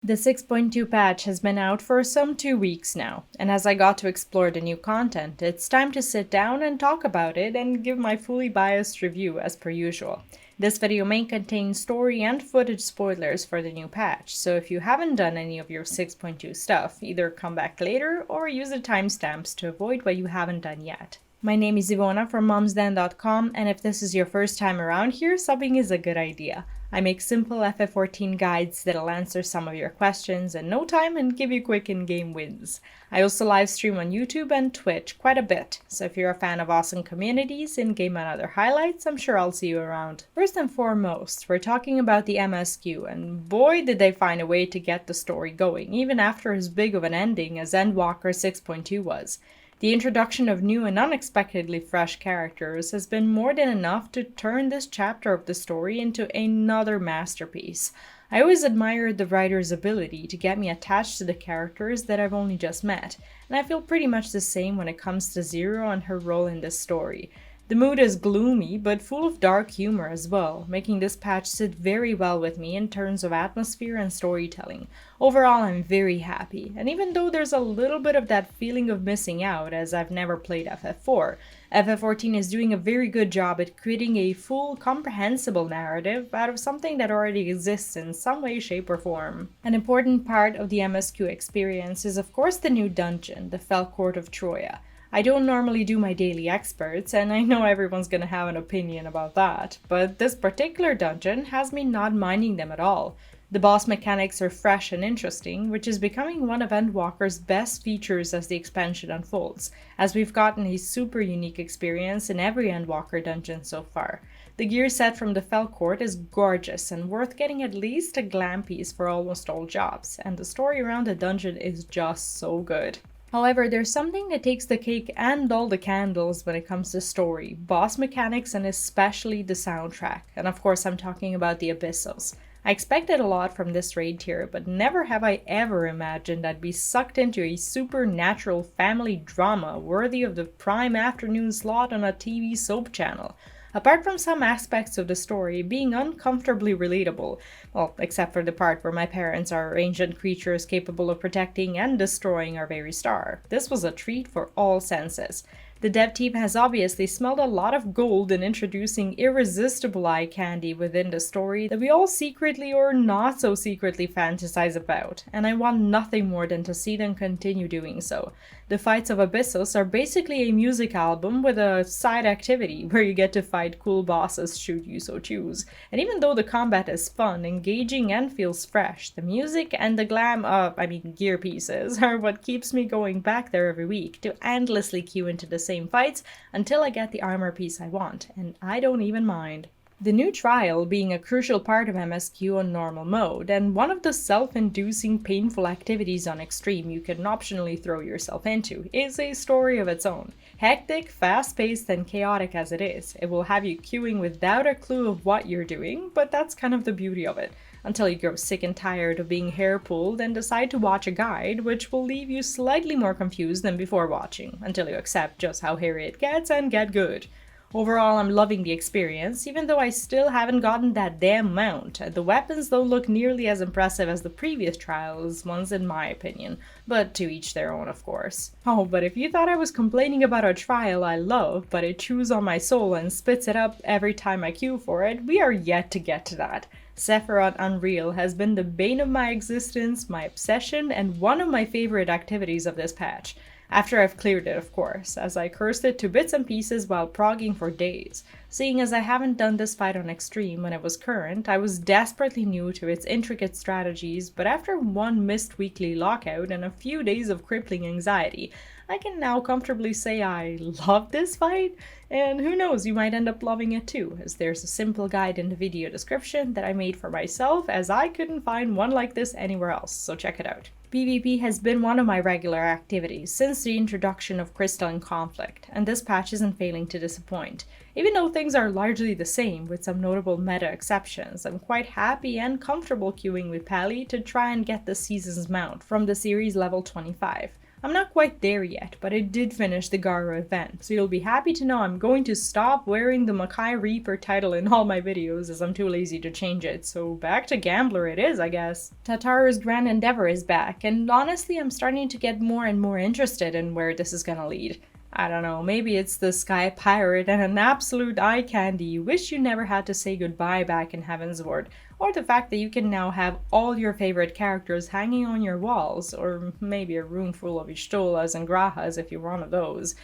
The 6.2 patch has been out for some 2 weeks now, and as I got to explore the new content, it's time to sit down and talk about it and give my fully biased review as per usual. This video may contain story and footage spoilers for the new patch, so if you haven't done any of your 6.2 stuff, either come back later or use the timestamps to avoid what you haven't done yet. My name is Ivona from momsden.com, and if this is your first time around here, subbing is a good idea. I make simple FF14 guides that'll answer some of your questions in no time and give you quick in-game wins. I also live stream on YouTube and Twitch quite a bit, so if you're a fan of awesome communities, in-game and other highlights, I'm sure I'll see you around. First and foremost, we're talking about the MSQ, and boy did they find a way to get the story going, even after as big of an ending as Endwalker 6.2 was. The introduction of new and unexpectedly fresh characters has been more than enough to turn this chapter of the story into another masterpiece. I always admired the writer's ability to get me attached to the characters that I've only just met, and I feel pretty much the same when it comes to Zero and her role in this story. The mood is gloomy, but full of dark humor as well, making this patch sit very well with me in terms of atmosphere and storytelling. Overall, I'm very happy, and even though there's a little bit of that feeling of missing out as I've never played FF4, FF14 is doing a very good job at creating a full, comprehensible narrative out of something that already exists in some way, shape, or form. An important part of the MSQ experience is of course the new dungeon, the Fell Court of Troia. I don't normally do my daily experts, and I know everyone's gonna have an opinion about that, but this particular dungeon has me not minding them at all. The boss mechanics are fresh and interesting, which is becoming one of Endwalker's best features as the expansion unfolds, as we've gotten a super unique experience in every Endwalker dungeon so far. The gear set from the Fell Court is gorgeous and worth getting at least a glam piece for almost all jobs, and the story around the dungeon is just so good. However, there's something that takes the cake and all the candles when it comes to story, boss mechanics, and especially the soundtrack. And of course, I'm talking about the Abyssos. I expected a lot from this raid tier, but never have I ever imagined I'd be sucked into a supernatural family drama worthy of the prime afternoon slot on a TV soap channel. Apart from some aspects of the story being uncomfortably relatable, well, except for the part where my parents are ancient creatures capable of protecting and destroying our very star, this was a treat for all senses. The dev team has obviously smelled a lot of gold in introducing irresistible eye candy within the story that we all secretly or not so secretly fantasize about, and I want nothing more than to see them continue doing so. The fights of Abyssos are basically a music album with a side activity where you get to fight cool bosses should you so choose. And even though the combat is fun, engaging, and feels fresh, the music and the gear pieces are what keeps me going back there every week to endlessly queue into the same fights until I get the armor piece I want, and I don't even mind. The new trial being a crucial part of MSQ on normal mode, and one of the self-inducing painful activities on extreme you can optionally throw yourself into, is a story of its own. Hectic, fast-paced, and chaotic as it is, it will have you queuing without a clue of what you're doing, but that's kind of the beauty of it. Until you grow sick and tired of being hair-pulled and decide to watch a guide, which will leave you slightly more confused than before watching, until you accept just how hairy it gets and get good. Overall, I'm loving the experience, even though I still haven't gotten that damn mount. The weapons don't look nearly as impressive as the previous trials ones in my opinion, but to each their own of course. Oh, but if you thought I was complaining about a trial I love, but it chews on my soul and spits it up every time I queue for it, we are yet to get to that. Sephiroth Unreal has been the bane of my existence, my obsession, and one of my favorite activities of this patch. After I've cleared it, of course, as I cursed it to bits and pieces while progging for days. Seeing as I haven't done this fight on Extreme when it was current, I was desperately new to its intricate strategies, but after one missed weekly lockout and a few days of crippling anxiety, I can now comfortably say I love this fight, and who knows, you might end up loving it too, as there's a simple guide in the video description that I made for myself as I couldn't find one like this anywhere else, so check it out. PvP has been one of my regular activities since the introduction of Crystalline Conflict, and this patch isn't failing to disappoint. Even though things are largely the same, with some notable meta exceptions, I'm quite happy and comfortable queuing with Pally to try and get the season's mount from the series level 25. I'm not quite there yet, but I did finish the Gara event, so you'll be happy to know I'm going to stop wearing the Makai Reaper title in all my videos as I'm too lazy to change it, so back to Gambler it is, I guess. Tataru's Grand Endeavor is back, and honestly I'm starting to get more and more interested in where this is gonna lead. I don't know, maybe it's the Sky Pirate and an absolute eye candy you wish you never had to say goodbye back in Heavensward, or the fact that you can now have all your favorite characters hanging on your walls, or maybe a room full of Ishtolas and Grahas if you're one of those.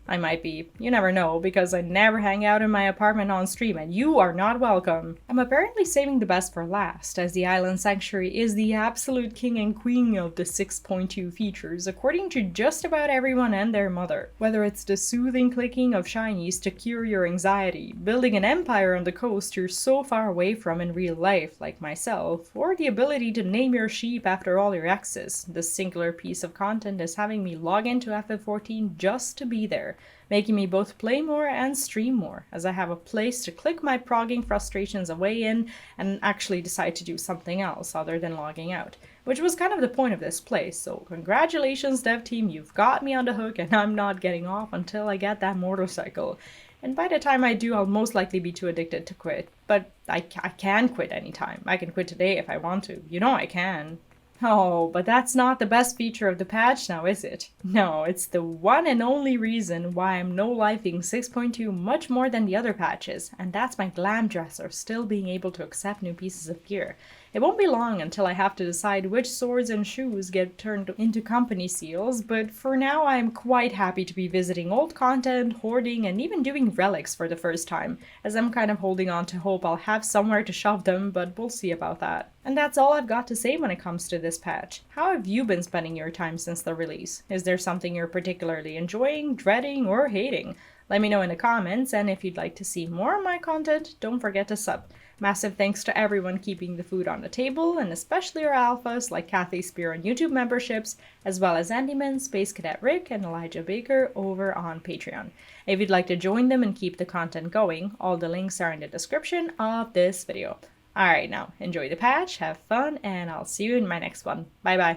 I might be. You never know, because I never hang out in my apartment on stream, and you are not welcome. I'm apparently saving the best for last, as the Island Sanctuary is the absolute king and queen of the 6.2 features, according to just about everyone and their mother. Whether it's the soothing clicking of shinies to cure your anxiety, building an empire on the coast you're so far away from in real life, like myself, or the ability to name your sheep after all your exes, this singular piece of content is having me log into FF14 just to be there, making me both play more and stream more, as I have a place to click my progging frustrations away in and actually decide to do something else other than logging out, which was kind of the point of this place, so congratulations dev team, you've got me on the hook and I'm not getting off until I get that motorcycle. And by the time I do, I'll most likely be too addicted to quit, but I can quit anytime. I can quit today if I want to, you know I can. Oh, but that's not the best feature of the patch now, is it? No, it's the one and only reason why I'm no-lifing 6.2 much more than the other patches, and that's my glam dresser still being able to accept new pieces of gear. It won't be long until I have to decide which swords and shoes get turned into company seals, but for now I'm quite happy to be visiting old content, hoarding, and even doing relics for the first time, as I'm kind of holding on to hope I'll have somewhere to shove them, but we'll see about that. And that's all I've got to say when it comes to this patch. How have you been spending your time since the release? Is there something you're particularly enjoying, dreading, or hating? Let me know in the comments, and if you'd like to see more of my content, don't forget to sub. Massive thanks to everyone keeping the food on the table, and especially our alphas like Kathy Spear on YouTube memberships, as well as Andyman, Space Cadet Rick, and Elijah Baker over on Patreon. If you'd like to join them and keep the content going, all the links are in the description of this video. Alright now, enjoy the patch, have fun, and I'll see you in my next one. Bye bye.